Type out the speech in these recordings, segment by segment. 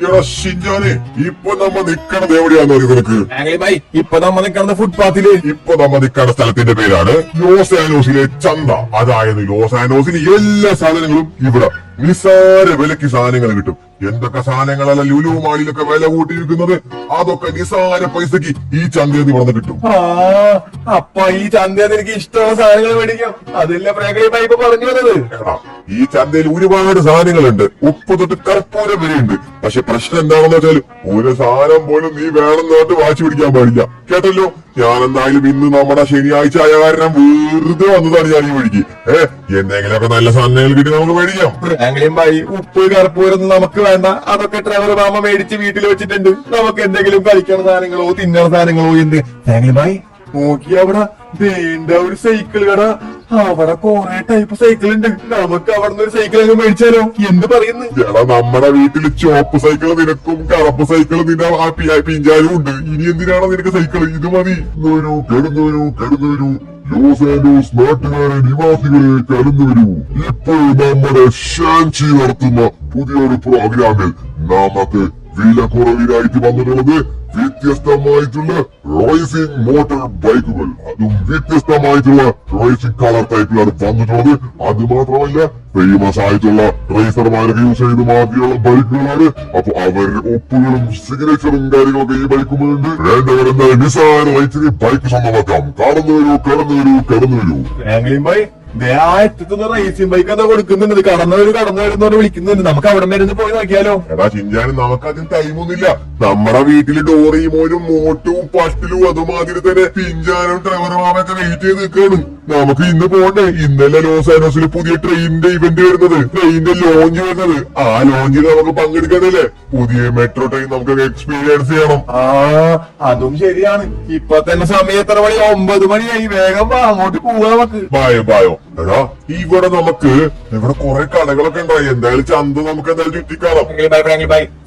എടാ ഷിൻജാനെ, ഇപ്പൊ നമ്മ നിക്കണത് എവിടെയാന്ന് അറിയോ നിനക്ക്? ഇപ്പൊ നമ്മ നിൽക്കുന്നത് ഫുട്പാത്തില്. ഇപ്പൊ നമ്മ നിക്കണ സ്ഥലത്തിന്റെ പേരാണ് ലോസ് ആൻഡോസിലെ ചന്ത. അതായത് ലോസ് ആൻഡോസിലെ എല്ലാ സാധനങ്ങളും ഇവിടെ നിസാര വിലക്ക് സാധനങ്ങൾ കിട്ടും. എന്തൊക്കെ സാധനങ്ങളല്ല ലുലു മാളിലൊക്കെ വില കൂട്ടിയിരിക്കുന്നത്, അതൊക്കെ നിസാര പൈസക്ക് ഈ ചന്തയിൽ നിന്ന് ഇവിടെ കിട്ടും. അപ്പൊ ഈ ചന്തയിൽ എനിക്ക് ഇഷ്ടമുള്ള സാധനങ്ങൾ മേടിക്കാം. അതല്ല പ്രേക്ഷകമായി ഇപ്പൊ പറഞ്ഞു വന്നത്. എടാ, ഈ ചന്തയിൽ ഒരുപാട് സാധനങ്ങളുണ്ട്. ഉപ്പ് തൊട്ട് കർപ്പൂരം വരെയുണ്ട്. പക്ഷെ പ്രശ്നം എന്താണെന്ന് വെച്ചാൽ ഒരു സാധനം പോലും നീ വേണമെന്നോട്ട് വാശി പിടിക്കാൻ പാടില്ല. കേട്ടല്ലോ, ഞാൻ എന്തായാലും ഇന്ന് നമ്മുടെ ശനിയാഴ്ച ആയ കാരണം വെറുതെ വന്നതാണ് ഞാൻ ഈ വഴിക്ക്. എന്തെങ്കിലുമൊക്കെ നല്ല സാധനങ്ങൾ കിട്ടി നമുക്ക് മേടിക്കാം. ഉപ്പ് കർപ്പൂരം നമുക്ക് വേണ്ട. അതൊക്കെ ട്രവർ മാമ മേടിച്ച് വീട്ടിൽ വെച്ചിട്ടുണ്ട്. നമുക്ക് എന്തെങ്കിലും കഴിക്കണ സാധനങ്ങളോ തിന്നണ സാധനങ്ങളോ എന്ത് ഫാമിലിമായി നോക്കി അവിടെ വേണ്ട ഒരു സൈക്കിൾ കട. അവിടെ കൊറേ ടൈപ്പ് സൈക്കിൾ ഉണ്ട്. നമുക്ക് അവിടെ നിന്ന് ഒരു സൈക്കിൾ അങ്ങ് മേടിച്ചാലോ? എന്ത് പറയുന്നു? നമ്മുടെ വീട്ടിൽ ചോപ്പ് സൈക്കിൾ നിനക്കും കറുപ്പ് സൈക്കിൾ നിന്റെ പിഞ്ചാലും ഉണ്ട്. ഇനി എന്തിനാണ് നിനക്ക് സൈക്കിൾ? ഇത് മതി. കിടന്നു ലോസ് ആൻഡോസ് നാട്ടുകാരെ, നിവാസികളെ കടന്നു വരൂ. ഇപ്പോൾ നമ്മുടെ ഷാൻചി നടത്തുന്ന പുതിയൊരു പ്രോഗ്രാമിൽ നമുക്ക് വില കുറവിനായിട്ട് വന്നിട്ടുള്ളത് വ്യത്യസ്തമായിട്ടുള്ള റേസിംഗ് മോട്ടോർ ബൈക്കുകൾ. അതും വ്യത്യസ്തമായിട്ടുള്ള റേസിംഗ് കളർ ടൈപ്പിലാണ് വന്നിട്ടുള്ളത്. അത് മാത്രമല്ല, ഫേമസ് ആയിട്ടുള്ള റേസർമാരൊക്കെ യൂസ് ചെയ്ത് മാറ്റിയുള്ള ബൈക്കുകളാണ്. അപ്പൊ അവരുടെ ഒപ്പുകളും സിഗ്നേച്ചറും കാര്യങ്ങളൊക്കെ ഈ ബൈക്കുകളുണ്ട്. വേണ്ടവരെന്നാൽ നിസാര റേറ്റിന് ബൈക്ക് സ്വന്തമാക്കാം. കടന്നു വരൂ. റേസിംഗ് ബൈക്ക് എന്താ കൊടുക്കുന്നുണ്ട്? കടന്നു വരുന്നവരെ വിളിക്കുന്നുണ്ട്. നമുക്ക് അവിടെ വരുന്ന് പോയി നോക്കിയാലോ? എടാ ചിഞ്ചാനും, നമുക്ക് അതിന് ടൈമൊന്നുമില്ല. നമ്മുടെ വീട്ടില് ഡോറിമോനും മോട്ടും പട്ടിലും അതുമാതിരി തന്നെ പിഞ്ചാനും ഡ്രൈവർമാരൊക്കെ വെയിറ്റ് ചെയ്ത് നിൽക്കാണ്. നമുക്ക് ഇന്ന് പോകണ്ടേ? ഇന്നലെ ലോസ് ആൻഡോസിൽ പുതിയ ട്രെയിനിന്റെ ഇവന്റ് വരുന്നത്, ട്രെയിനിന്റെ ലോഞ്ച് വരുന്നത്. ആ ലോഞ്ചിൽ നമുക്ക് പങ്കെടുക്കാനല്ലേ? പുതിയ മെട്രോ ട്രെയിൻ നമുക്ക് എക്സ്പീരിയൻസ് ചെയ്യണം. അതും ശരിയാണ്. ഇപ്പൊ തന്നെ സമയം എത്ര മണി? 9 മണിയായി. വേഗം അങ്ങോട്ട് പോവാ നമുക്ക്. ബായോ എടാ, ഇവിടെ നമുക്ക് ഇവിടെ കുറെ കടകളൊക്കെ ഉണ്ടായി. എന്തായാലും ചന്ത നമുക്ക് എന്തായാലും ചുറ്റിക്കാണാം.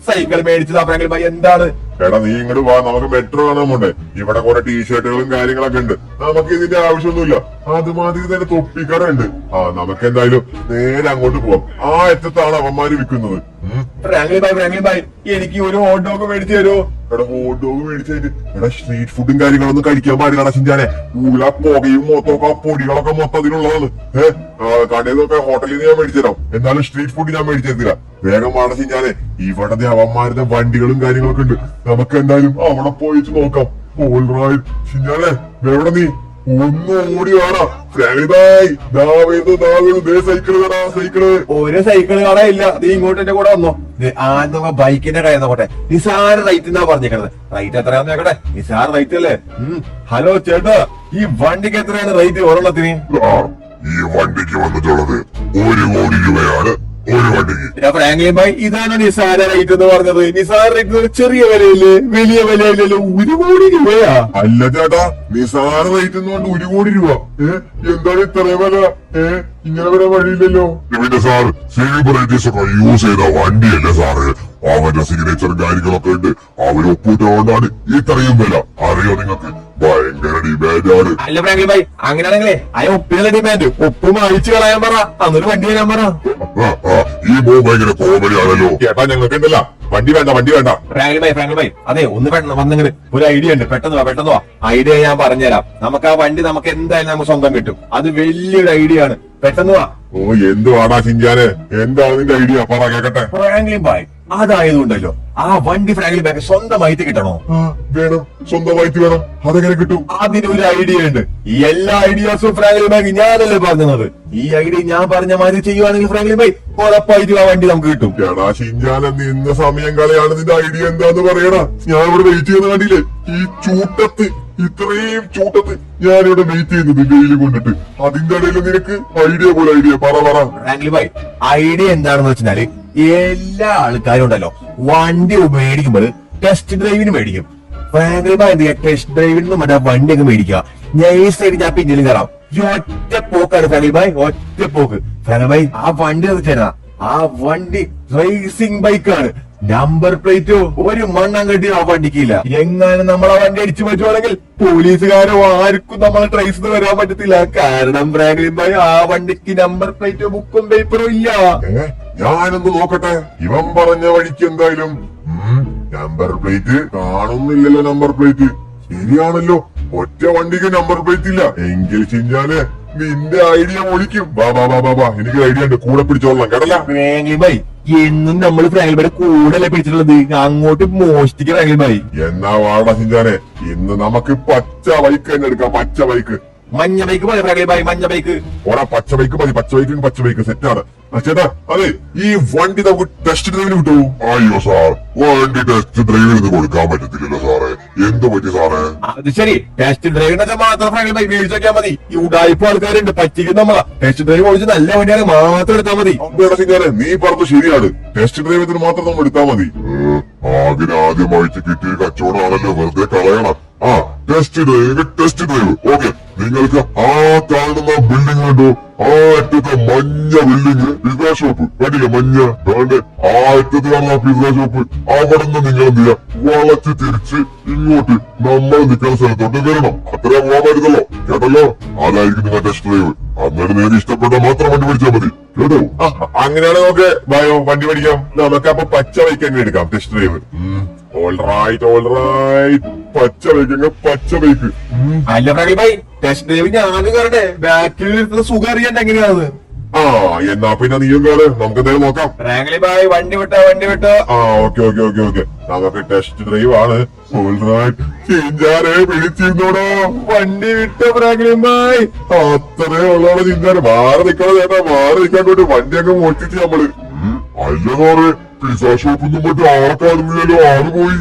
സൈക്കിൾ മേടിച്ചത് എന്താണ്? എടാ, നീ ഇങ്ങോട്ട് വാ. നമുക്ക് മെട്രോ കാണാൻ പോണ്ടേ? ഇവിടെ കുറെ ടീഷർട്ടുകളും കാര്യങ്ങളൊക്കെ ഉണ്ട്. നമുക്ക് ഇതിന്റെ ആവശ്യമൊന്നുമില്ല. അതുമാതിരി തന്നെ തൊപ്പിക്കടയുണ്ട്. നമുക്ക് എന്തായാലും നേരെ അങ്ങോട്ട് പോവാം. ആ അറ്റത്താണ് അവന്മാര് വിൽക്കുന്നത്. എനിക്ക് ഒരു ഹോട്ട് ഡോഗ് മേടിച്ചു തരുമോ? എടാ, ഹോട്ട് ഡോഗ് മേടിച്ചിട്ട് എടാ സ്ട്രീറ്റ് ഫുഡും കാര്യങ്ങളൊന്നും കഴിക്കാൻ പാടില്ല ചിഞ്ചാനെ. ഊല പുകയും മൊത്തമൊക്കെ പൊടികളൊക്കെ മൊത്തത്തിലുള്ളതാണ്. കടയിൽ നിന്നൊക്കെ ഹോട്ടലിൽ നിന്ന് ഞാൻ മേടിച്ചു തരാം. എന്നാലും സ്ട്രീറ്റ് ഫുഡ് ഞാൻ മേടിച്ചു തരില്ല. വേഗം വാട ചിഞ്ചാനെ. ഇവിടെ അവന്മാരുടെ വണ്ടികളും കാര്യങ്ങളൊക്കെ ഉണ്ട്. നമുക്ക് എന്തായാലും അവിടെ പോയിട്ട് നോക്കാം. ചിഞ്ചാനെ, എവിടെ നീ? ഒന്ന് ഓടി വാടാ. സൈക്കിള് ഒരു സൈക്കിള് കട ഇല്ല. നീ ഇങ്ങോട്ട് എന്റെ കൂടെ വന്നോ. ബൈക്കിന്റെ കട നോക്കട്ടെ. നിസാര റേറ്റ് എന്നാ പറഞ്ഞേക്കണത്. റേറ്റ് എത്രയാന്ന് നോക്കട്ടെ. നിസാര റേറ്റ് അല്ലേ? ഹലോ ചേട്ടാ, ഈ വണ്ടിക്ക് എത്രയാണ് റേറ്റ് ഒരെണ്ണത്തിന്? ഈ വണ്ടിക്ക് വന്നിട്ടുള്ളത് 1 കോടി രൂപയാണ് ഒരു വണ്ടിക്ക്. ഫ്രാങ്ക്ലിൻ ഭായ്, ഇതാണ് നിസാര റേറ്റ് എന്ന് പറഞ്ഞത്. നിസാര റേറ്റ് ചെറിയ വിലയില്ലേ? വലിയ വിലയില്ലല്ലോ. 1 കോടി രൂപയാ? അല്ല ചേട്ടാ, നിസാര റേറ്റ് എന്ന് പറഞ്ഞ 1 കോടി രൂപ. എന്താണ് ഇത്രയും വില? ഇങ്ങനെ വരാൻ വഴിയില്ലല്ലോ. പിന്നെ സാർ, സെലിബ്രിറ്റീസ് ഒക്കെ യൂസ് ചെയ്ത വണ്ടിയല്ലേ സാറ്? അവന്റെ സിഗ്നേച്ചർ കാര്യങ്ങളൊക്കെ ഉണ്ട്. അവര് ഒപ്പിട്ടുകൊണ്ടാണ് ഇത്രയും വില. അറിയോ നിങ്ങൾക്ക്? ഭയങ്കര ഡിമാൻഡാണ്. അല്ല ഫ്രാങ്ക്ലിൻ ഭായ്, അങ്ങനെയാണെങ്കിലേ ഒപ്പിനുള്ള ഡിമാൻഡ് ഒപ്പ് മായിച്ചു കളയാൻ പറ. അന്നൊരു വണ്ടി തരാൻ പറ. ഈ മോ ഭയങ്കര കോമഡിയാണല്ലോ. ചേട്ടാ, ഞങ്ങൾക്ക് ഉണ്ടല്ല വണ്ടി വേണ്ട. ഫ്രാങ്ക്ലിൻ ഭായ്, അതെ, ഒന്ന് വന്നെങ്കിൽ ഒരു ഐഡിയ ഉണ്ട്. പെട്ടെന്ന് വാ. ഐഡിയ ഞാൻ പറഞ്ഞുതരാം. നമുക്ക് ആ വണ്ടി നമുക്ക് എന്തായാലും നമുക്ക് സ്വന്തം കിട്ടും. അത് വലിയൊരു ഐഡിയ ആണ്. പെട്ടെന്ന് വാ. എന്തുവാടാ ചിഞ്ചാന്? എന്താണ് നിന്റെ ഐഡിയ? പറ കേക്കട്ടെ. ഫ്രാങ്ക്ലിൻ ഭായ്, അതായതുണ്ടല്ലോ ആ വണ്ടി ഫ്രാങ്ക്ലിൻ ഭായ് സ്വന്തമായിട്ട് കിട്ടണോ? വേണം, സ്വന്തമായിട്ട് വേണം. അതെങ്ങനെ കിട്ടും? അതിനൊരു ഐഡിയ ഉണ്ട്. ഈ എല്ലാ ഐഡിയാസും ഫ്രാങ്ക്ലിൻ ഭായ് ഞാനല്ലേ പറഞ്ഞത്. ഈ ഐഡിയ ഞാൻ പറഞ്ഞ മാതിരി ചെയ്യുവാണെങ്കിൽ ഫ്രാങ്ക്ലിൻ ഭായ് ഉറപ്പായിട്ടും ആ വണ്ടി നമുക്ക് കിട്ടും. എടാ ചിഞ്ചാന, നിന്ന സമയം കളയാണ്. നിന്റെ ഐഡിയ എന്താന്ന് പറയടാ. ഞാൻ ഇവിടെ വെയിറ്റ് ചെയ്യുന്ന കണ്ടില്ലേ? ഈ ഇത്രയും ചൂട്ടത്ത് ഞാനിവിടെ വെയിറ്റ് ചെയ്യുന്നത് വെയില് കൊണ്ടിട്ട്. അതിന്റെ ഇടയിൽ നിനക്ക് ഐഡിയ പോലെ ഐഡിയ പറ. ഫ്രാങ്ക്ലിൻ ഭായ്, ഐഡിയ എന്താണെന്ന് വെച്ചാല് എല്ലാ ആൾക്കാരും ഉണ്ടല്ലോ വണ്ടി മേടിക്കുമ്പോൾ ടെസ്റ്റ് ഡ്രൈവിന് മേടിക്കും. ഫ്രാങ്ക്ലിൻ ഭായ് എന്ത് ചെയ്യാ? ടെസ്റ്റ് ഡ്രൈവിന് മറ്റേ വണ്ടി ഒക്കെ മേടിക്കുക. നൈസായിട്ട് ഞാൻ പിന്നിൽ കയറാം. ഒറ്റ പോക്കാണ് ഫ്രാങ്ക്ലിൻ ഭായ്, ഒറ്റ പോക്ക്. ഫ്രാങ്ക്ലിൻ ഭായ്, ആ വണ്ടി വെച്ചാ ആ വണ്ടി റേസിംഗ് ബൈക്കാണ്. നമ്പർ പ്ലേറ്റോ ഒരു മണ്ണാങ്കട്ടിയോ ആ വണ്ടിക്കില്ല. എങ്ങാനും നമ്മളെ വണ്ടി അടിച്ചു പറ്റുവാണെങ്കിൽ പോലീസുകാരോ ആർക്കും നമ്മളെ ട്രേസ് ചെയ്ത് വരാൻ പറ്റത്തില്ല. കാരണം ഫ്രാങ്ക്ലിൻ ഭായ്, ആ വണ്ടിക്ക് നമ്പർ പ്ലേറ്റോ ബുക്കും പേപ്പറും ഇല്ല. ഞാനൊന്ന് നോക്കട്ടെ. ഇവൻ പറഞ്ഞ വഴിക്ക് എന്തായാലും നമ്പർ പ്ലേറ്റ് കാണുന്നില്ലല്ലോ. നമ്പർ പ്ലേറ്റ് ശരിയാണല്ലോ, ഒറ്റ വണ്ടിക്ക് നമ്പർ പ്ലേറ്റ് ഇല്ല. എങ്കിൽ ചിഞ്ചാന് നിന്റെ ഐഡിയ ഒളിക്കും. ബാ ബാ ബാ ബാ ബാ, എനിക്ക് ഐഡിയ ഉണ്ട്, കൂടെ പിടിച്ചോളാം കേട്ടല്ല. ഫ്രാങ്ക്ലിൻ ഭായ് എന്നും നമ്മൾ ഫ്രാങ്ക്ലിൻ ഭായി കൂടല്ലേ പിടിച്ചിട്ടുള്ളത്, അങ്ങോട്ട് മോഷ്ടിക്ക ഫ്രാങ്ക്ലിൻ ഭായ്. എന്നാ വാടാ ചിഞ്ചാനെ, ഇന്ന് നമുക്ക് പച്ച ബൈക്ക് തന്നെ എടുക്കാം. പച്ച ബൈക്ക്, മഞ്ഞ ബൈക്ക് മതി ഫ്രാങ്ക്ലിൻ ഭായ്, മഞ്ഞ ബൈക്ക്. ഓടാ പച്ച ബൈക്ക് മതി. പച്ച ബൈക്ക് സെറ്റാണ്. ചേട്ടാ അതെ, ഈ വണ്ടി നമുക്ക് ടെസ്റ്റ് ഡ്രൈവിന് കിട്ടുമോ? അയ്യോ സാർ, വണ്ടി ടെസ്റ്റ് ഡ്രൈവിന് കൊടുക്കാൻ പറ്റത്തില്ലല്ലോ സാറേ. എന്ത് പറ്റി സാറേ? അത് ശരി, ടെസ്റ്റ് ഡ്രൈവിനൊക്കെ മാത്രം ഫ്രാങ്ക്ലിൻ ഭായ് മേടിച്ച് നോക്കിയാൽ മതി. ഈ ഉടായ്പ ആൾക്കാരുണ്ട് പറ്റിക്കുന്ന നമ്മളാ. ടെസ്റ്റ് ഡ്രൈവ് ഓടിച്ച് നല്ല വണ്ടിയാണ് മാത്രം എടുത്താൽ മതി. നീ പറഞ്ഞത് ശരിയാണ്, ടെസ്റ്റ് ഡ്രൈവിന് മാത്രം നമ്മൾ എടുത്താൽ മതി. ആദ്യമായിട്ട് കിട്ടിയ കച്ചവടമാണല്ലോ, വെറുതെ കളയണം. ആ ടെസ്റ്റ് ഡ്രൈവ് ഓക്കെ. നിങ്ങൾക്ക് ആ കാണുന്ന ബിൽഡിംഗ് കണ്ടോ? ആ അറ്റത്തെ മഞ്ഞ ബിൽഡിംഗ് പിസ്സ ഷോപ്പ് കണ്ടില്ല? മഞ്ഞ വേണ്ട ആ അറ്റത്ത് കാണുന്ന പിസ്സ ഷോപ്പ്. അവിടെ നിന്ന് നിങ്ങൾ എന്ത് ചെയ്യാ, വളച്ച് തിരിച്ച് ഇങ്ങോട്ട് നമ്മൾ നിൽക്കുന്ന സ്ഥലത്തോട്ട് വരണം. അത്രേ പോകാൻ പറ്റുള്ളൂ കേട്ടല്ലോ. അതായിരിക്കും നിങ്ങൾ ടെസ്റ്റ് ഡ്രൈവ്. അന്നേരം നേരെ ഇഷ്ടപ്പെട്ട മാത്രം വണ്ടി പഠിച്ചാൽ മതി കേട്ടോ. അങ്ങനെയാണ് നമുക്ക് വണ്ടി പഠിക്കാം. നമുക്ക് അപ്പൊ പച്ച ബൈക്ക് തന്നെ എടുക്കാം ടെസ്റ്റ് ഡ്രൈവ്. ഓൾറൈറ്റ് പച്ച ബൈക്ക്, പച്ച ബൈക്ക്. അല്ല ഫ്രാങ്ക്ലിൻ ഭായ്, ടെസ്റ്റ് ഡ്രൈവ് ഞാനും കയറട്ടെ? ബാക്കിൽ ഇരുത്തുന്ന സുഖം അറിയണ്ട എങ്ങനെയാണെന്ന്. ആ എന്നാ പിന്നെ നീയും കയറ്, നമുക്ക് എന്തായാലും നോക്കാം. ഫ്രാങ്ക്ലിൻ ഭായ് വണ്ടി വിട്ടോ. ആ ഓക്കെ. നമുക്ക് ടെസ്റ്റ് ഡ്രൈവ് ആണ്. ചിഞ്ചാരെ പിടിച്ചിരുന്നോടോ. വണ്ടി വിട്ടോ ഫ്രാങ്ക്ലിൻ ഭായ്. അത്രേ ഉള്ളോടെ ചിഞ്ചാരെ. മാറി നിക്കണം ചേട്ടാ, മാറി നിക്കാൻ കൊണ്ട് വണ്ടി അങ്ങ് മോഷ്ടിച്ച് നമ്മള്. അല്ല സാറേ, പിസ്സ ഷോപ്പിന്നും മറ്റേ ആളെ കാണുന്നില്ലല്ലോ. ആള് പോയി.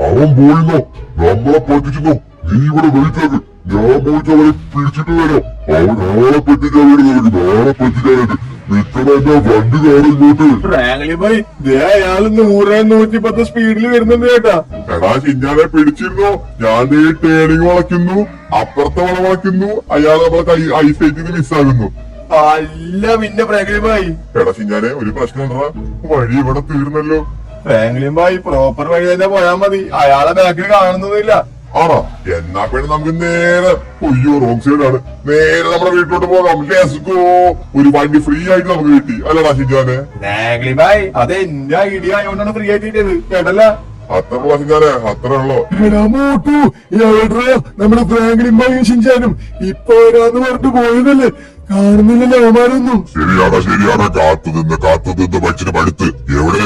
അവൻ പോയിന്നോ? നമ്മളെ പറ്റിച്ചെന്നോ? നീ ഇവിടെ വെയിറ്റ്, ഞാൻ പോയിട്ട് അവരെ പിടിച്ചിട്ട് വരാം. അവൻ ആളെ പറ്റിക്കാൻ വേണ്ടി നടക്കുന്നു, ആളെ പറ്റിക്കാനായിട്ട്. നിക്കണ വണ്ടി കാണാൻ ഇങ്ങോട്ട്. ഫ്രാങ്ക്ലിൻ ഭായ് അയാൾ 100-110 സ്പീഡിൽ വരുന്നുണ്ട് ചേട്ടാ. എടാ ചിഞ്ചാനെ പിടിച്ചിരുന്നോ? ഞാൻ ഈ ടേണിങ് വളയ്ക്കുന്നു, അപ്പുറത്തെ വളം വളയ്ക്കുന്നു, അയാൾ നമ്മളെ ഐസൈറ്റിൽ മിസ്സാകുന്നു. അല്ല പിന്നെ ഫ്രാങ്ക്ലിൻ ഭായ്. എടാ ചിഞ്ചാനെ, ഒരു പ്രശ്നം ഉണ്ടോ? വഴി ഇവിടെ തീർന്നല്ലോ. ഫ്രാങ്ക്ലിൻ ഭായ് പ്രോപ്പർ വഴി തന്നെ പോയാൽ മതി, അയാളെ ബാക്കിൽ കാണുന്നതില്ല. ആണോ? എന്നാ പിന്നെ നമുക്ക് നേരെ, അയ്യോ റോങ് സൈഡാണ്, നേരെ നമ്മുടെ വീട്ടിലോട്ട് പോകാം. Let's go. ഒരു വണ്ടി ഫ്രീ ആയിട്ട് നമുക്ക് കിട്ടി അല്ലടാ ചിഞ്ചാനെ? ഫ്രാങ്ക്ലിൻ ഭായ് അത് എന്റെ ഐഡിയ ആയതുകൊണ്ടാണ് ഫ്രീ ആയിട്ട് കിട്ടിയത് കേട്ടല്ല. അത്ര ചിഞ്ചാനെ, അത്രേ ഉള്ളോ. നമ്മുടെ ഫ്രാങ്ക്ലിൻ ഭായും ഷിൻചാനും ഇപ്പൊ വരാന്ന് പറഞ്ഞിട്ട് പോയതല്ലേ, കാണുന്നില്ലല്ലോ അവന്മാരൊന്നും. ശരിയാണ്. കാത്തു നിന്ന് മനുഷ്യന് പടുത്ത്. എവിടെ?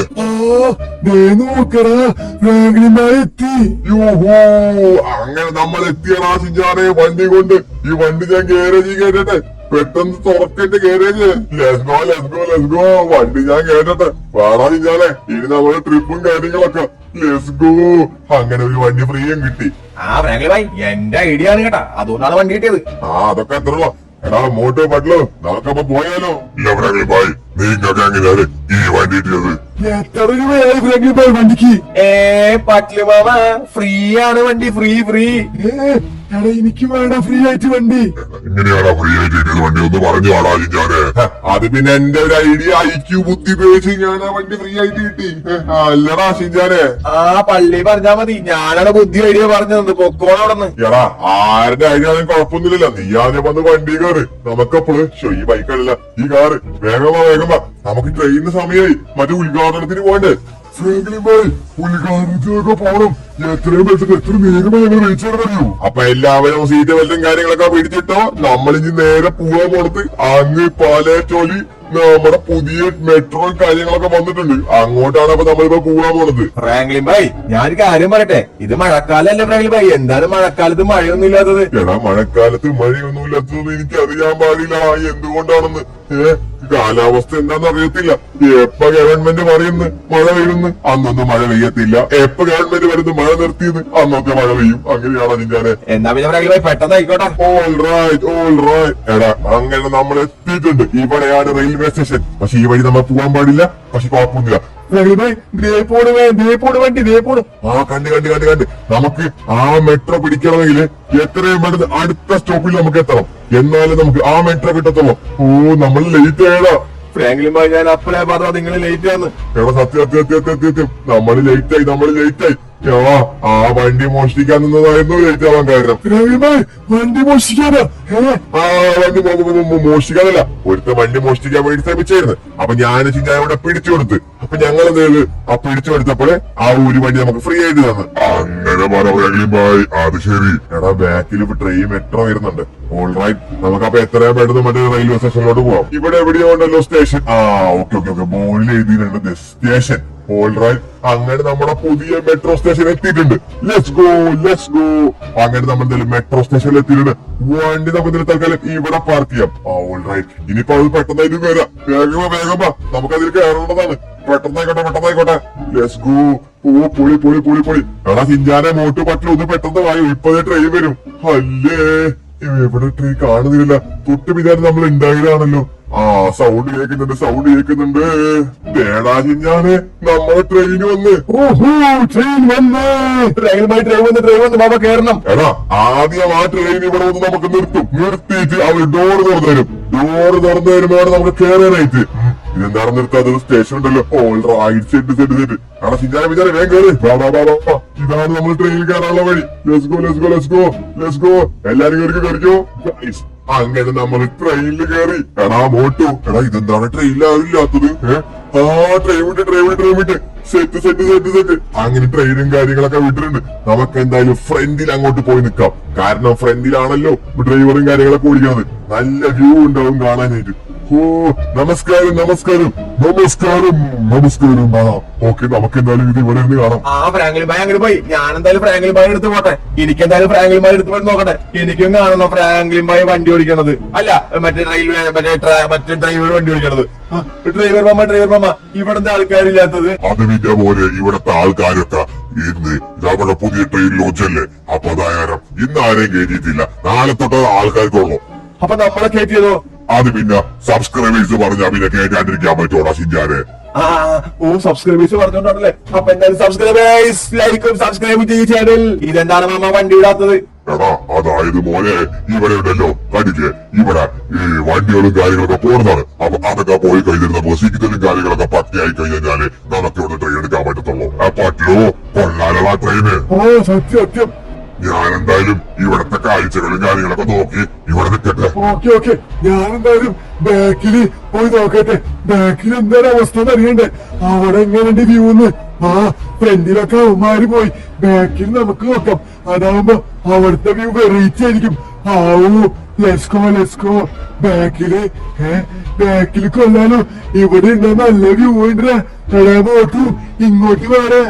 നോക്കടാ, ഫ്രാങ്ക്ലിൻ ഭായ് എത്തി. യോഹോ, അങ്ങനെ നമ്മൾ എത്തിയടാ ചിഞ്ചാനെ വണ്ടി കൊണ്ട്. ഈ വണ്ടി ഞാൻ ഗാരേജിൽ കേട്ടട്ടെ, പെട്ടെന്ന് തുറക്കട്ടെ ഗാരേജ്. Let's go. വണ്ടി ഞാൻ കേട്ടട്ടെ. വാടാ ചിഞ്ചാനെ, ഇനി നമ്മുടെ ട്രിപ്പും കാര്യങ്ങളൊക്കെ. Let's go. അങ്ങനെ ഒരു വണ്ടി ഫ്രീയും കിട്ടി. ഫ്രാങ്ക്ലിൻ ഭായ് എന്റെ ഐഡിയ ആണ് കേട്ടാ, അതുകൊണ്ടാണ് വണ്ടി കിട്ടിയത്. അതൊക്കെ എത്ര ഉള്ളു. എടാ മോട്ടോ പറ്റില്ലോ, നമുക്കപ്പൊ പോയാലോ? ഇല്ല ഫ്രാങ്ക്ലിൻ ഭായ്, നിങ്ങൾക്ക് എങ്ങനെയാണ് ഈ വണ്ടി കിട്ടിയത്? എത്ര രൂപയായി ഫ്രാങ്ക്ലിൻ ഭായ് വണ്ടിക്ക്? പറ്റില്ല മാമ, ഫ്രീ ആണ് വണ്ടി, ഫ്രീ. എടാ എനിക്ക് വേണ്ട ഫ്രീ ആയിട്ട് വണ്ടി. എങ്ങനെയാണോ ഫ്രീ ആയിട്ട് കിട്ടിയത് വണ്ടി? ഒന്ന് പറഞ്ഞു വാടാ ചിഞ്ചാനെ. അത് പിന്നെ എന്റെ ഒരു ഐഡിയ, ഐക്യു ബുദ്ധി ഉപയോഗിച്ച് ഞാൻ ആ വണ്ടി ഫ്രീ ആയിട്ട് കിട്ടി. അല്ലടാ ചിഞ്ചാനെ? പള്ളി പറഞ്ഞാ മതി, ഞാനാണ് ബുദ്ധി ഐഡിയ പറഞ്ഞത്. പൊക്കോളവിടെന്ന്. എടാ ആരുടെ ഐഡിയ ആണെങ്കിൽ കുഴപ്പമൊന്നുമില്ല. നീ ആദ്യം വന്ന് വണ്ടി കയറ്. നമുക്കപ്പോള് ഈ ബൈക്കല്ല, ഈ കാറ്. വേഗം വാ. നമുക്ക് ട്രെയിനിന് സമയമായി, മറ്റേ ഉദ്ഘാടനത്തിന് പോകണ്ടേ? ഫ്രാങ്ക്ലിൻ ഭായ് ഉദ്ഘാടനത്തിനൊക്കെ പോണം. എത്രയും പെട്ടെന്ന്, എത്ര നേരമായി ഞങ്ങൾ വെയിറ്റ് ചെയ്യണമല്ലോ. അപ്പൊ എല്ലാവരും സീറ്റ് ബെൽറ്റും കാര്യങ്ങളൊക്കെ പിടിച്ചിട്ടോ. നമ്മളിനി നേരെ പോവാൻ പോണത് അങ്ങ് പാലേറ്റോലി. നമ്മുടെ പുതിയ മെട്രോ കാര്യങ്ങളൊക്കെ വന്നിട്ടുണ്ട്, അങ്ങോട്ടാണ് അപ്പൊ നമ്മളിപ്പോ പോവാൻ പോണത്. ഫ്രാങ്ക്ലിൻ ഭായ് ഞാനൊരു കാര്യം പറയട്ടെ, ഇത് മഴക്കാലല്ലേ ഫ്രാങ്ക്ലിൻ ഭായ്? എന്താണ് മഴക്കാലത്ത് മഴയൊന്നും ഇല്ലാത്തത്? എടാ മഴക്കാലത്ത് മഴയൊന്നും ഇല്ലാത്തത് എനിക്ക് അറിയാൻ പാടില്ല എന്തുകൊണ്ടാണെന്ന്. കാലാവസ്ഥ എന്താന്ന് അറിയത്തില്ല. എപ്പ ഗവൺമെന്റ് പറയുന്നു മഴ പെയ്യുന്നു, അന്നൊന്നും മഴ പെയ്യത്തില്ല. എപ്പ ഗവൺമെന്റ് വരുന്നു മഴ നിർത്തിയത്, അന്നൊക്കെ മഴ പെയ്യും. അങ്ങനെയാണോ ചിന്താനെ? എന്നാ പിന്നെ ഫ്രാങ്ക്ലിൻ ഭായ് പെട്ടെന്ന് ആയിക്കോട്ടെ. ഓൾറൈറ്റ്. എടാ അങ്ങനെ നമ്മൾ എത്തിയിട്ടുണ്ട്. ഇവിടെയാണ് റെയിൽവേ സ്റ്റേഷൻ. പക്ഷെ ഈ വഴി നമ്മൾ പോകാൻ പാടില്ല. പക്ഷെ കുഴപ്പമൊന്നുമില്ല. കണ്ട് നമുക്ക് ആ മെട്രോ പിടിക്കണമെങ്കിൽ എത്രയും പെട്ടെന്ന് അടുത്ത സ്റ്റോപ്പിൽ നമുക്ക് എത്തണം. എന്നാലും നമുക്ക് ആ മെട്രോ കിട്ടത്തുള്ളൂ. നമ്മൾ ലേറ്റ് ആയടാ. ഫ്രാങ്ക്ലിൻ ഭായ് ഞാൻ അപ്പളേ പറഞ്ഞ നിങ്ങൾ ലേറ്റ് ആണ്. എടാ സത്യം. നമ്മൾ ലേറ്റ് ആയി. ആ വണ്ടി മോഷ്ടിക്കാൻ നിന്നതായിരുന്നു ലേറ്റ് ആവാൻ കാരണം. രവിഭായ് വണ്ടി മോഷ്ടിക്കാനാ? ആ വണ്ടി മോഷ്ടിക്കാനല്ല, ഒരുത്ത വണ്ടി മോഷ്ടിക്കാൻ വേണ്ടി ശ്രമിച്ചായിരുന്നു. അപ്പൊ ഞാൻ ചിഞ്ചാനോടെ പിടിച്ചു കൊടുത്ത്. അപ്പൊ ഞങ്ങൾ എന്ത് ചെയ്ത് ആ പിടിച്ചു കൊടുത്തപ്പോഴേ ആ ഒരു വണ്ടി നമുക്ക് ഫ്രീ ആയിട്ട് തന്നു. അങ്ങനെ പറയായി. അത് ശരി. എടാ ബാക്കിൽ ട്രെയിൻ മെട്രോ വരുന്നുണ്ട്. ഓൾറൈറ്റ്, നമുക്ക് അപ്പൊ എത്രയും പെട്ടെന്ന് മറ്റേ റെയിൽവേ സ്റ്റേഷനിലോട്ട് പോവാം. ഇവിടെ എവിടെയോ ഉണ്ടല്ലോ സ്റ്റേഷൻ. ഓക്കെ ഓക്കെ ഓക്കെ, ബോർഡിൽ എഴുതിയിട്ടുണ്ട് സ്റ്റേഷൻ. ഓൾറൈറ്റ്, അങ്ങനെ നമ്മുടെ പുതിയ മെട്രോ സ്റ്റേഷൻ എത്തിയിട്ടുണ്ട്. Let's go let's go. അങ്ങനെ നമ്മൾ എന്തായാലും മെട്രോ സ്റ്റേഷനിൽ എത്തിയിട്ടുണ്ട്. വണ്ടി നമുക്ക് തൽക്കാലം ഇവിടെ പാർക്ക് ചെയ്യാം. ഓൾറൈറ്റ്, ഇനിയിപ്പോ അത് പെട്ടെന്നായിട്ട് വരാം. വേഗം നമുക്കതിൽ കയറേണ്ടതാണ്. പെട്ടെന്നായിക്കോട്ടെ. Let's go. ഓ പൊളി. എടാ ചിഞ്ചാനെ മോട്ടു പറ്റില്ല, ഒന്ന് പെട്ടെന്ന് വായോ, ഇപ്പതേ ട്രെയിൻ വരും. അല്ലേ എവിടെ ട്രെയിൻ കാണുന്നില്ല. തൊട്ട് വിചാരം നമ്മൾ ഉണ്ടായതാണല്ലോ. സൗണ്ട് കേൾക്കുന്നുണ്ട്. തേടാ ചിഞ്ചാനെ, നമ്മളെ ട്രെയിൻ വന്ന്. ഓഹോ, ട്രെയിൻ വന്ന് ബാബ കയറണം. എടാ ആദ്യം ആ ട്രെയിൻ ഇവിടെ വന്ന് നമുക്ക് നിർത്തിയിട്ട് അവർ ഡോറ് തുറന്നു തരും. ഡോറ് തുറന്നു തരുമ്പോഴാണ് നമുക്ക് കയറാനായിട്ട്. ഇതെന്താണ് നിർത്താത്? സ്റ്റേഷൻ ഉണ്ടല്ലോ. Alright, set. എടാ ചിഞ്ചാനെ വേഗം കയറി. ഇതാണ് നമ്മൾ ട്രെയിനിൽ കയറാനുള്ള വഴി. Let's go. എല്ലാരും കയറിക്കോ. അങ്ങനെ നമ്മൾ ട്രെയിനിൽ കയറി. എടാ മോട്ടു, എടാ ഇതെന്താണ് ട്രെയിനിലാവില്ലാത്തത്? ട്രെയിൻ വിട്ട്. സെറ്റ്. അങ്ങനെ ട്രെയിനും കാര്യങ്ങളൊക്കെ വിട്ടിട്ടുണ്ട്. നമുക്ക് എന്തായാലും ഫ്രണ്ടിൽ അങ്ങോട്ട് പോയി നിൽക്കാം. കാരണം ഫ്രണ്ടിലാണല്ലോ ഡ്രൈവറും കാര്യങ്ങളൊക്കെ ഓടിക്കുന്നത്. നല്ല വ്യൂ ഉണ്ടാവും കാണാനായിട്ട്. ഓ നമസ്കാരം. ഓക്കെ, നമുക്ക് എന്തായാലും ഇത് ഇവിടെ നിന്ന് കാണാം. ഫ്രാങ്ക്ലിൻ ഭായ് അങ്ങനെ പോയി. ഞാൻ എന്തായാലും ഫ്രാങ്ക്ലിൻ ഭായ് എടുത്ത് പോട്ടെ. എനിക്ക് എന്തായാലും ഫ്രാങ്ക്ലിൻ ഭായ് എടുത്ത് പോയി നോക്കട്ടെ. എനിക്കും കാണണം ഫ്രാങ്ക്ലിൻ ഭായ് വണ്ടി ഓടിക്കണത്. അല്ല, മറ്റേ റെയിൽവേ മറ്റേ ഡ്രൈവർ വണ്ടി ഓടിക്കണത്. ഡ്രൈവർ മാമ ഇവിടുത്തെ ആൾക്കാരില്ലാത്തത്? അത് വിദ്യ പോലെ ഇവിടത്തെ ആൾക്കാരൊക്കെ ഇന്ന് നമ്മുടെ പുതിയ ട്രെയിൻ ലോഞ്ചല്ലേ. അപ്പൊ അതായാലും ഇന്ന് ആരെയും കയറ്റിയിട്ടില്ല. നാളെ തൊട്ട് ആൾക്കാർക്കുള്ളൂ. അപ്പൊ നമ്മളെ കയറ്റിയതോ? അത് പിന്നെ സബ്സ്ക്രൈബേഴ്സ് പറഞ്ഞാ പിന്നെ കേൾക്കാണ്ടിരിക്കാൻ പറ്റുമോ ചിഞ്ചാനെ? സബ്സ്ക്രൈബേഴ്സ് പറഞ്ഞോണ്ടല്ലേ. അപ്പൊ എന്തായാലും സബ്സ്ക്രൈബേഴ്സ് ലൈക്കും സബ്സ്ക്രൈബ് ചെയ്യ ചാനൽ. ഇതെന്താണ് മാമ വണ്ടി ഇടാത്തത്? എടാ അതായത് മോനെ, ഇവിടെ ഉണ്ടല്ലോ കടിക്ക് ഇവിടെ ഈ വണ്ടികളും കാര്യങ്ങളൊക്കെ പോകുന്നതാണ്. അപ്പൊ അതൊക്കെ പോയി കഴിഞ്ഞിട്ട് നമുക്ക് സിഗ്നലും കാര്യങ്ങളൊക്കെ പറ്റിയായി കഴിഞ്ഞാല് നമുക്ക് ഇവിടെ ട്രെയിൻ എടുക്കാൻ പറ്റത്തുള്ളൂ. പറ്റുമോ? കൊള്ളാലുള്ള ട്രെയിന്. സത്യം. ഞാൻ എന്തായാലും ഇവിടത്തെ കാഴ്ചകളും കാര്യങ്ങളൊക്കെ നോക്കി ഇവിടെ നിൽക്കട്ടെ. ഓക്കെ, ഞാൻ എന്തായാലും ബാക്കില് പോയി നോക്കട്ടെ. ബാക്കിൽ എന്താണ് അവസ്ഥ അറിയണ്ടേ? അവിടെ എങ്ങനെയുണ്ട് വ്യൂന്ന്? ഫ്രണ്ടിലൊക്കെ അവന്മാര് പോയി. ബാക്കിൽ നമുക്ക് നോക്കാം. അതാവുമ്പോ അവിടുത്തെ വ്യൂ വെറൈറ്റി ആയിരിക്കും. Let's go. ബാക്കില് കൊല്ലാലോ. ഇവിടെ ഉണ്ടോ നല്ല വ്യൂ ഉണ്ട്. മോട്ടു ഇങ്ങോട്ട് വേറെ.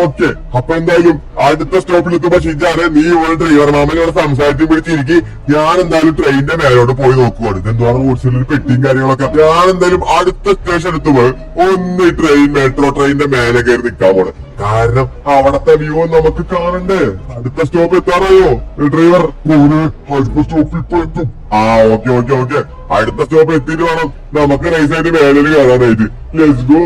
ഓക്കെ, അപ്പൊ എന്തായാലും അടുത്ത സ്റ്റോപ്പിൽ എത്തുമ്പോ ചിഞ്ചാനെ നീ ഇവിടെ ഡ്രൈവർ മാമനോട് സംസാരിച്ചും പിടിച്ചിരിക്കും. ഞാൻ എന്തായാലും ട്രെയിനിന്റെ മേലോട്ട് പോയി നോക്കുവാണ്. ഇതെന്താണ് റോഡ്സിലൊരു പെട്ടിയും കാര്യങ്ങളൊക്കെ. ഞാൻ എന്തായാലും അടുത്ത സ്റ്റേഷൻ എത്തുമ്പോൾ ഒന്ന് മെട്രോ ട്രെയിനിന്റെ മേലെ കയറി നിൽക്കാൻ പോണ്. കാരണം അവിടത്തെ വ്യൂ നമുക്ക് കാണണ്ടേ. അടുത്ത സ്റ്റോപ്പ് എത്താറായോ ഡ്രൈവർ? അടുത്ത സ്റ്റോപ്പ് ഇപ്പൊ എത്തും. ഓക്കെ. അടുത്ത സ്റ്റോപ്പ് എത്തിയിട്ട് വേണം നമുക്ക് നൈസായിട്ട് മേലിൽ കയറാനായിട്ട്. Let's go.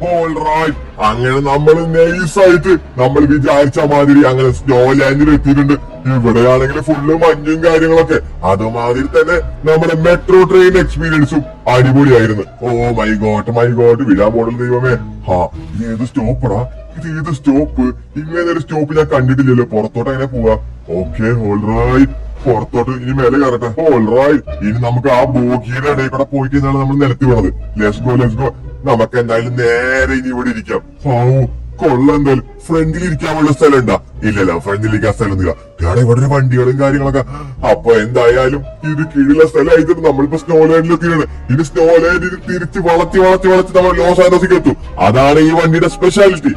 ഓൾറൈറ്റ്, അങ്ങനെ നമ്മൾ നൈസായിട്ട് നമ്മൾ വിചാരിച്ച മാതിരി അങ്ങനെ സ്നോ ലാൻഡിൽ എത്തിയിട്ടുണ്ട്. ഇവിടെയാണെങ്കിൽ ഫുള്ള് മഞ്ഞും കാര്യങ്ങളൊക്കെ. അതുമാതിരി തന്നെ നമ്മുടെ മെട്രോ ട്രെയിൻ എക്സ്പീരിയൻസും അടിപൊളിയായിരുന്നു. മൈ ഗോഡ് വിടാൻ മോഡൽ ദൈവമേ. ഇത് ഏത് സ്റ്റോപ്പടാ? ഇങ്ങനെ ഒരു സ്റ്റോപ്പ് ഞാൻ കണ്ടിട്ടില്ലല്ലോ. പുറത്തോട്ട് എങ്ങനെ പോവാ? Okay, alright. പുറത്തോട്ട് ഇനി മേലെ കയറട്ടെ. ഓൾറൈറ്റ്, ഇനി നമുക്ക് ആ ബോഗിയുടെ ഇടയിൽ കൂടെ പോയിട്ട് ഇന്നാണ് നമ്മൾ നിലത്തി വീണത്. Let's go. നമുക്ക് എന്തായാലും നേരെ ഇനി ഇവിടെ ഇരിക്കാം. കൊള്ളാം. എന്തായാലും ഫ്രണ്ടിൽ ഇരിക്കാനുള്ള സ്ഥലം ഉണ്ടാ? ഇല്ലല്ല, ഫ്രണ്ടിൽ ഇരിക്കാൻ സ്ഥലം ഒന്നുമില്ല. കാരണം ഇവിടെ ഒരു വണ്ടികളും കാര്യങ്ങളൊക്കെ. അപ്പൊ എന്തായാലും ഇത് കീഴിലുള്ള സ്ഥലമായിട്ട് നമ്മളിപ്പോ സ്നോ ലാൻഡിൽ എത്തിയാണ്. ഇനി സ്നോ ലാൻഡിൽ തിരിച്ച് വളച്ച് നമ്മൾ ലോസ് ആൻഡോസിലേക്ക് എത്തും. അതാണ് ഈ വണ്ടിയുടെ സ്പെഷ്യാലിറ്റി.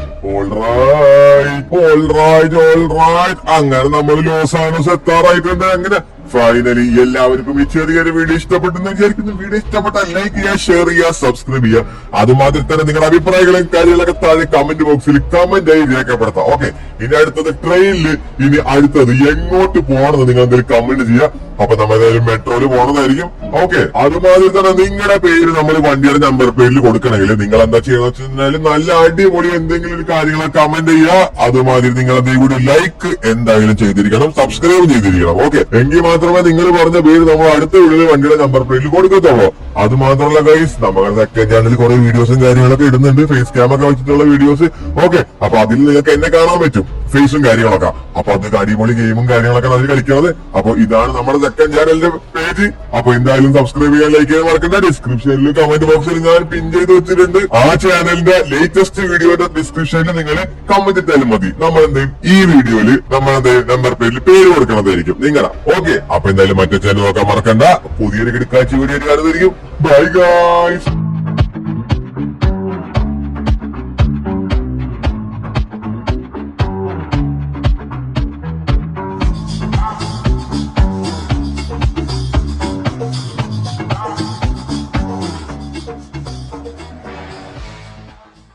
ഓൾറൈറ്റ്. അങ്ങനെ നമ്മൾ ലോസ് ആൻഡോസ് എത്താറായിട്ടുണ്ട്. അങ്ങനെ ഫൈനലി എല്ലാവർക്കും ഈ ചെറിയൊരു വീഡിയോ ഇഷ്ടപ്പെട്ടെന്ന് വിചാരിക്കുന്നു. വീഡിയോ ഇഷ്ടപ്പെട്ടാൽ ലൈക്ക് ചെയ്യുക, ഷെയർ ചെയ്യുക, സബ്സ്ക്രൈബ് ചെയ്യുക. അതുമാതിരി തന്നെ നിങ്ങളുടെ അഭിപ്രായങ്ങളും കാര്യങ്ങളൊക്കെ താഴെ കമന്റ് ബോക്സിൽ കമന്റ് ആയി രേഖപ്പെടുത്താം. ഓക്കെ, ഇനി അടുത്തത് ട്രെയിനിൽ ഇനി അടുത്തത് എങ്ങോട്ട് പോകണമെന്ന് നിങ്ങൾ എന്തെങ്കിലും കമന്റ് ചെയ്യുക. അപ്പൊ നമ്മൾ ഏതായാലും മെട്രോയില് പോകണതായിരിക്കും. ഓക്കെ, അതുമാതിരി തന്നെ നിങ്ങളുടെ പേര് നമ്മൾ വണ്ടിയുടെ നമ്പർ പേരിൽ കൊടുക്കണമെങ്കിൽ നിങ്ങൾ എന്താ ചെയ്യണമെന്ന് വെച്ചാൽ നല്ല അടിപൊളി എന്തെങ്കിലും ഒരു കാര്യങ്ങൾ കമന്റ് ചെയ്യുക. അതുമാതിരി നിങ്ങൾ എന്തെങ്കിലും ലൈക്ക് എന്തായാലും ചെയ്തിരിക്കണം, സബ്സ്ക്രൈബ് ചെയ്തിരിക്കണം. ഓക്കെ, എങ്കിൽ മാത്രമേ നിങ്ങൾ പറഞ്ഞ പേര് നമ്മൾ അടുത്ത വീഡിയോയിൽ വണ്ടിയുടെ നമ്പർ പ്ലേറ്റിൽ കൊടുക്കത്തുള്ളൂ. അത് മാത്രമല്ല ഗൈസ്, നമ്മുടെ സെക്കൻഡ് ചാനലിൽ കുറെ വീഡിയോസും കാര്യങ്ങളൊക്കെ ഇടുന്നുണ്ട്, ഫേസ് ക്യാം ഒക്കെ വെച്ചിട്ടുള്ള വീഡിയോസ്. ഓക്കെ, അപ്പൊ അതിൽ നിങ്ങൾക്ക് എന്നെ കാണാൻ പറ്റും, ഫേസും കാര്യങ്ങളൊക്കെ. അപ്പൊ അതൊക്കെ അടിപൊളി ഗെയിമും കാര്യങ്ങളൊക്കെ അതിൽ കളിക്കുന്നത്. അപ്പൊ ഇതാണ് നമ്മുടെ സെക്കൻഡ് ചാനലിന്റെ പേജ്. അപ്പൊ എന്തായാലും സബ്സ്ക്രൈബ് ചെയ്യാൻ, ലൈക്ക് ചെയ്യാൻ മറക്കണ്ട. ഡിസ്ക്രിപ്ഷനിൽ കമന്റ് ബോക്സിൽ ഞാൻ പിൻ ചെയ്ത് വെച്ചിട്ടുണ്ട്. ആ ചാനലിന്റെ ലേറ്റസ്റ്റ് വീഡിയോയുടെ ഡിസ്ക്രിപ്ഷനിൽ നിങ്ങൾ കമന്റ് ഇട്ടാലും മതി. നമ്മൾ എന്തെയും ഈ വീഡിയോയിൽ നമ്മളെന്ത് നമ്പർ പേരിൽ പേര് കൊടുക്കണതായിരിക്കും നിങ്ങളാ. ഓക്കെ, അപ്പൊ എന്തായാലും മറ്റേ ചാനൽ നോക്കാൻ മറക്കണ്ട. പുതിയൊരു കിടക്കാഴ്ച വീഡിയോ കാണുന്നതായിരിക്കും. Bye guys.